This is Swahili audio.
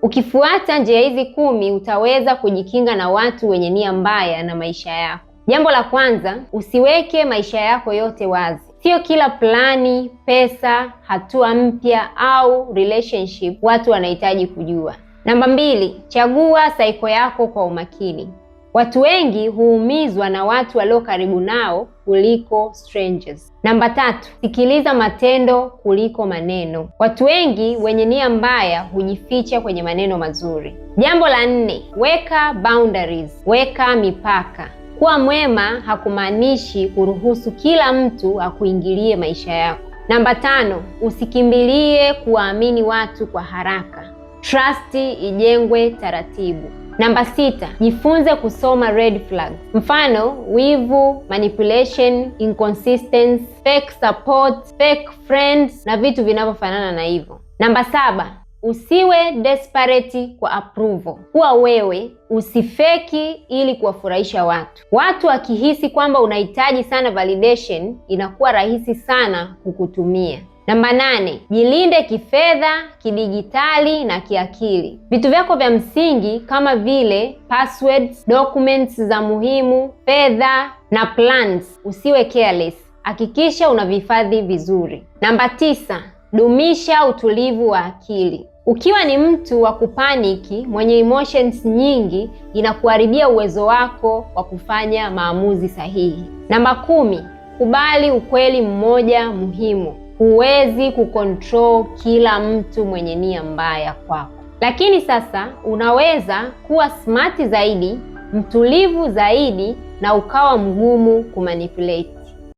Ukifuata njia hizi 10 utaweza kujikinga na watu wenye nia mbaya na maisha yako. Jambo la kwanza, usiweke maisha yako yote wazi. Sio kila plani, pesa, hatua mpya au relationship watu wanahitaji kujua. Namba 2, chagua cycle yako kwa umakini. Watu wengi huumizwa na watu walio karibu nao kuliko strangers. Namba 3, sikiliza matendo kuliko maneno. Watu wengi wenye nia mbaya hujificha kwenye maneno mazuri. Jambo la 4, weka boundaries, weka mipaka. Kuwa mwema hakumaanishi kuruhusu kila mtu akuingilie maisha yako. Namba 5, usikimbilie kuwaamini watu kwa haraka. Trust ijengwe taratibu. Namba 6, jifunze kusoma red flags. Mfano, wivu, manipulation, inconsistency, fake support, fake friends na vitu vinavyofanana na hivyo. Namba 7, usiwe desperate kwa approval. Kuwa wewe, usifeki ili kuwafurahisha watu. Watu wakihisi kwamba unahitaji sana validation, inakuwa rahisi sana kukutumia. Namba 8, jilinde kifedha, kidigitali na kiakili. Vitu vyako vya msingi kama vile passwords, documents za muhimu, fedha na plans usiwe careless. Hakikisha unavihifadhi vizuri. Namba 9, dumisha utulivu wa akili. Ukiwa ni mtu wa kupaniki, mwenye emotions nyingi, inakuharibia uwezo wako wa kufanya maamuzi sahihi. Namba 10, kubali ukweli mmoja muhimu. Huwezi kucontrol kila mtu mwenye nia mbaya kwako. Lakini sasa unaweza kuwa smart zaidi, mtulivu zaidi na ukawa mgumu kumanipulate.